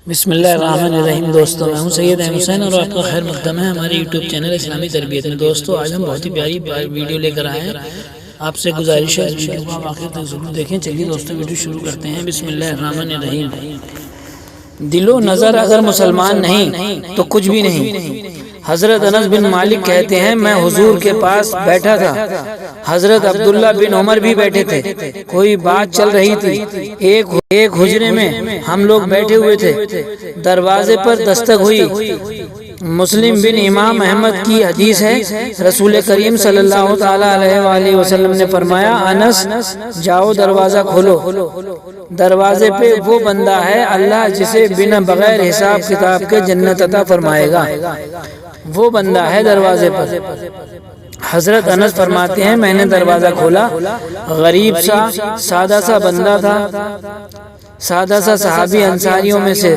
بسم اللہ الرحمن الرحیم۔ دوستو میں ہوں سید احمد حسین اور آپ کا خیر مقدم ہے ہمارے یوٹیوب چینل اسلامی تربیت میں۔ دوستو آج ہم بہت ہی پیاری ویڈیو لے کر آئے ہیں، آپ سے گزارش ہے اس ویڈیو کو آپ آخر تک ضرور دیکھیں۔ چلیے دوستو ویڈیو شروع کرتے ہیں۔ بسم اللہ الرحمن الرحیم۔ دل و نظر اگر مسلمان نہیں تو کچھ بھی نہیں۔ حضرت انس بن مالک کہتے ہیں میں حضور کے پاس بیٹھا تھا، حضرت عبداللہ بن عمر بھی بیٹھے تھے، کوئی بات چل رہی تھی۔ ایک حجرے میں ہم لوگ بیٹھے ہوئے تھے، دروازے پر دستک ہوئی۔ مسلم بن امام احمد کی حدیث ہے، رسول کریم صلی اللہ تعالی علیہ وآلہ وسلم نے فرمایا انس جاؤ دروازہ کھولو۔ دروازے پہ وہ بندہ ہے اللہ جسے بنا بغیر حساب کتاب کے جنت عطا فرمائے گا، وہ بندہ ہے دروازے پر۔ حضرت انس فرماتے ہیں میں نے دروازہ کھولا، غریب سا سادہ سا بندہ تھا، سادہ سا صحابی انصاریوں میں سے،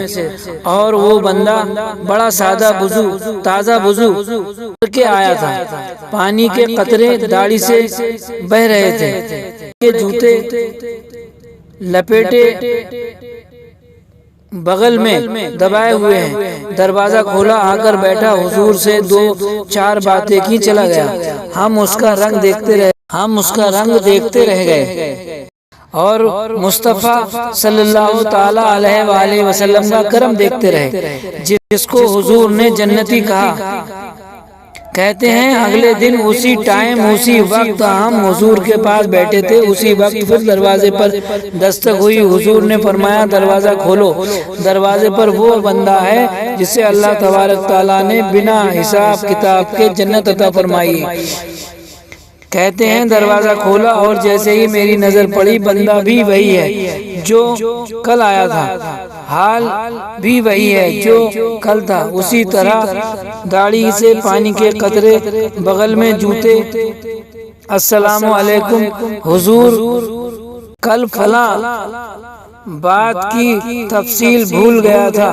اور وہ بندہ بڑا سادہ وضو تازہ وضو کر کے آیا تھا، پانی کے قطرے داڑھی سے بہہ رہے تھے، یہ جوتے لپیٹے بغل میں دبائے ہوئے ہیں۔ دروازہ کھولا، آ کر بیٹھا، حضور سے دو چار باتیں کی، چلا گیا۔ ہم اس کا رنگ دیکھتے رہ گئے اور مصطفیٰ صلی اللہ تعالی علیہ وآلہ وسلم کا کرم دیکھتے رہے، جس کو حضور نے جنتی کہا۔ کہتے ہیں اگلے دن اسی ٹائم اسی وقت ہم حضور کے پاس بیٹھے تھے، اسی وقت پھر دروازے پر دستک ہوئی، حضور نے فرمایا دروازہ کھولو۔ دروازے پر وہ بندہ ہے جسے اللہ تبارک تعالیٰ نے بنا حساب کتاب کے جنت عطا فرمائی۔ کہتے ہیں دروازہ کھولا اور جیسے ہی میری نظر پڑی، بندہ بھی وہی ہے جو کل آیا تھا، حال بھی وہی ہے جو کل تھا، اسی طرح داڑھی سے پانی کے قطرے، بغل میں جوتے۔ السلام علیکم حضور، کل فلاں بات کی تفصیل بھول گیا تھا،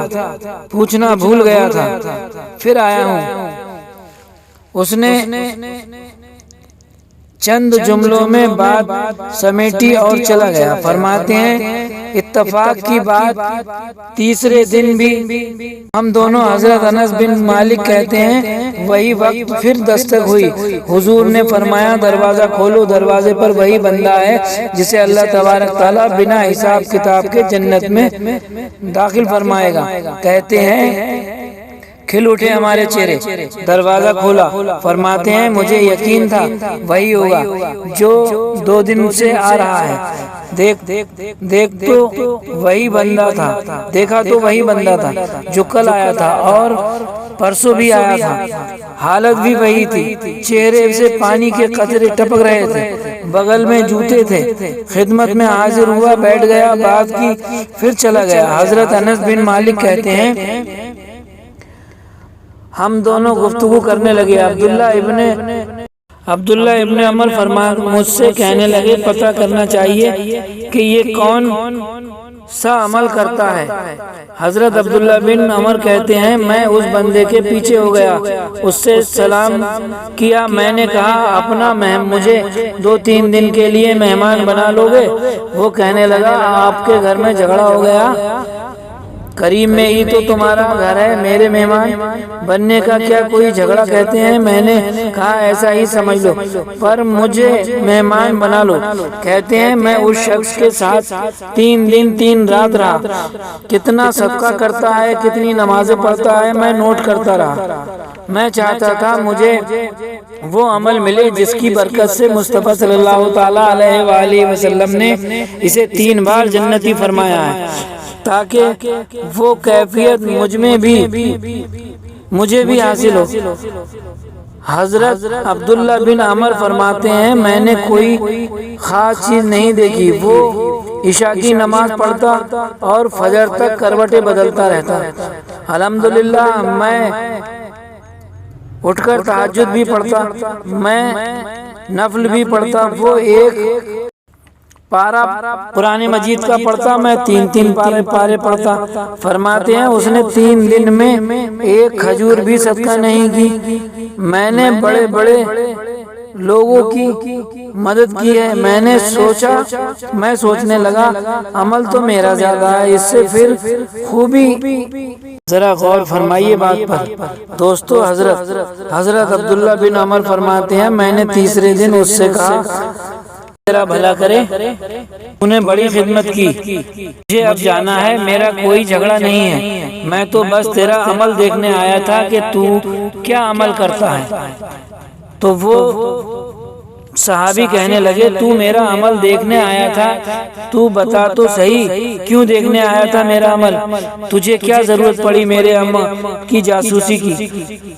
پوچھنا بھول گیا تھا، پھر آیا ہوں۔ اس نے چند جملوں میں بات سمیٹی اور چلا گیا۔ فرماتے ہیں اتفاق کی بات تیسرے دن بھی ہم دونوں، حضرت انس بن مالک کہتے ہیں وہی وقت پھر دستک ہوئی، حضور نے فرمایا دروازہ کھولو۔ دروازے پر وہی بندہ ہے جسے اللہ تبارک تعالیٰ بنا حساب کتاب کے جنت میں داخل فرمائے گا۔ کہتے ہیں کھل اٹھے ہمارے چہرے۔ دروازہ کھولا، فرماتے ہیں مجھے یقین تھا وہی ہوگا جو 2 دن سے آ رہا ہے۔ دیکھا تو وہی بندہ تھا جو کل آیا تھا اور پرسوں بھی آیا تھا، حالت بھی وہی تھی، چہرے سے پانی کے قطرے ٹپک رہے تھے، بغل میں جوتے تھے۔ خدمت میں حاضر ہوا، بیٹھ گیا، بات کی، پھر چلا گیا۔ حضرت انس بن مالک کہتے ہیں ہم دونوں گفتگو کرنے لگے۔ عبداللہ ابن عمر مجھ سے کہنے لگے پتہ کرنا چاہیے کہ یہ کون سا عمل کرتا ہے۔ حضرت عبداللہ بن عمر کہتے ہیں میں اس بندے کے پیچھے ہو گیا، اس سے سلام کیا، میں نے کہا اپنا مجھے 2-3 دن کے لیے مہمان بنا لو گے؟ وہ کہنے لگا آپ کے گھر میں جھگڑا ہو گیا، کریم میں ہی تو تمہارا گھر ہے، میرے مہمان بننے کا کیا کوئی جھگڑا؟ کہتے ہیں میں نے کہا ایسا ہی سمجھ لو، پر مجھے مہمان بنا لو۔ کہتے ہیں میں اس شخص کے ساتھ 3 دن 3 رات رہا، کتنا صدقہ کرتا ہے، کتنی نمازیں پڑھتا ہے، میں نوٹ کرتا رہا۔ میں چاہتا تھا مجھے وہ عمل ملے جس کی برکت سے مصطفیٰ صلی اللہ تعالی علیہ وآلہ وسلم نے اسے 3 بار جنتی فرمایا ہے، تاکہ وہ کیفیت مجھے بھی حاصل ہو۔ حضرت عبداللہ بن عمر فرماتے ہیں میں نے کوئی خاص چیز نہیں دیکھی، وہ عشاء کی نماز پڑھتا اور فجر تک کروٹیں بدلتا رہتا، الحمدللہ میں اٹھ کر تہجد بھی پڑھتا، میں نفل بھی پڑھتا، وہ ایک پارہ قرآن مجید کا پڑھتا، میں 3 پارے پڑھتا۔ فرماتے ہیں اس نے 3 دن میں ایک کھجور بھی صدقہ نہیں کی۔ میں نے بڑے بڑے لوگوں کی مدد کی ہے۔ میں سوچنے لگا عمل تو میرا زیادہ ہے، اس سے پھر خوبی۔ ذرا غور فرمائیے بات پر دوستو۔ حضرت عبداللہ بن عمر فرماتے ہیں میں نے تیسرے دن اس سے کہا تیرا بھلا کرے، تو نے بڑی خدمت کی، مجھے اب جانا ہے، میرا کوئی جھگڑا نہیں ہے، میں تو بس تیرا عمل دیکھنے آیا تھا کہ تو کیا عمل کرتا ہے۔ تو وہ صحابی کہنے لگے تو میرا عمل دیکھنے آیا تھا، تو بتا تو صحیح کیوں دیکھنے آیا تھا میرا عمل؟ تجھے کیا ضرورت پڑی میرے عمل کی جاسوسی کی؟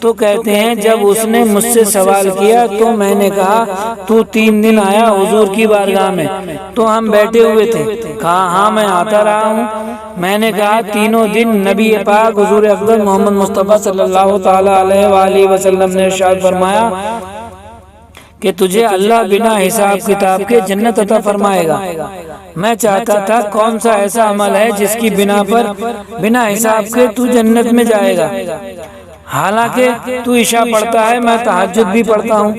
تو کہتے ہیں جب اس نے مجھ سے سوال کیا تو میں نے کہا تو 3 دن آیا حضور کی بارگاہ میں؟ تو ہم بیٹھے ہوئے تھے۔ کہا ہاں میں آتا رہا ہوں۔ میں نے کہا تینوں دن نبی پاک حضور اکرم محمد مصطفیٰ صلی اللہ تعالی علیہ وآلہ وسلم نے ارشاد فرمایا کہ تجھے اللہ بنا حساب کتاب کے جنت عطا فرمائے گا۔ میں چاہتا تھا کون سا ایسا عمل ہے جس کی بنا پر بنا حساب کے تو جنت میں جائے گا؟ حالانکہ تو عشاء پڑھتا ہے، میں تہجد بھی پڑھتا ہوں،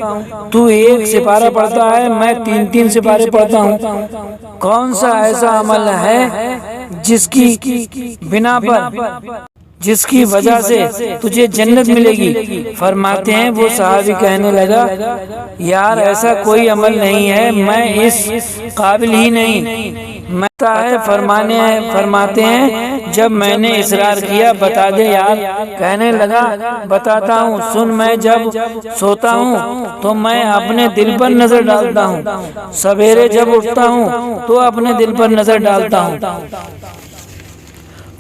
تو 1 سپارہ پڑھتا ہے، میں 3 سپارے پڑھتا ہوں، کون سا ایسا عمل ہے جس کی بنا پر جس کی وجہ سے تجھے جنت ملے گی؟ فرماتے ہیں وہ صحابی کہنے لگا یار ایسا کوئی عمل نہیں ہے، میں اس قابل ہی نہیں۔ فرماتے ہیں جب میں نے اصرار کیا بتا دے یار، کہنے لگا بتاتا ہوں سن، میں جب سوتا ہوں تو میں اپنے دل پر نظر ڈالتا ہوں، سویرے جب اٹھتا ہوں تو اپنے دل پر نظر ڈالتا ہوں۔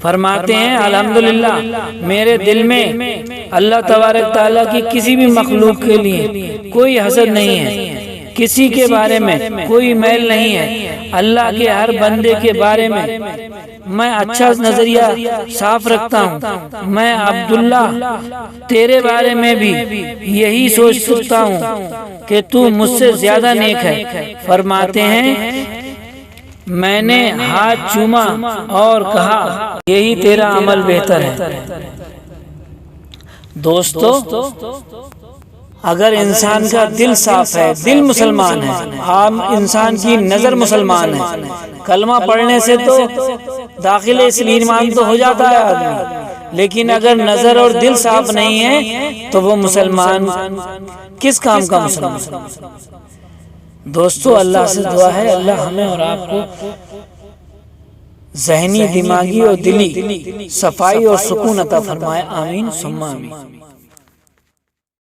فرماتے ہیں الحمدللہ میرے دل میں اللہ تبارک تعالیٰ کی کسی بھی مخلوق کے لیے کوئی حسد نہیں ہے، کسی کے بارے میں کوئی میل نہیں ہے، اللہ کے ہر بندے کے بارے میں اچھا نظریہ صاف رکھتا ہوں۔ میں عبداللہ تیرے بارے میں بھی یہی سوچ سکتا ہوں کہ تو مجھ سے زیادہ نیک ہے۔ فرماتے ہیں میں نے ہاتھ چوما اور کہا یہی تیرا عمل بہتر ہے۔ دوستو اگر انسان کا دل صاف ہے، دل مسلمان ہے، عام انسان کی نظر مسلمان ہے، کلمہ پڑھنے سے تو داخل ایمان تو ہو جاتا ہے آدمی، لیکن اگر نظر اور دل صاف نہیں ہے تو وہ مسلمان کس کام کا مسلمان؟ دوستو اللہ سے دعا ہے اللہ ہمیں اور آپ کو ذہنی، دماغی اور دلی صفائی اور سکون عطا فرمائے، آمین ثم آمین۔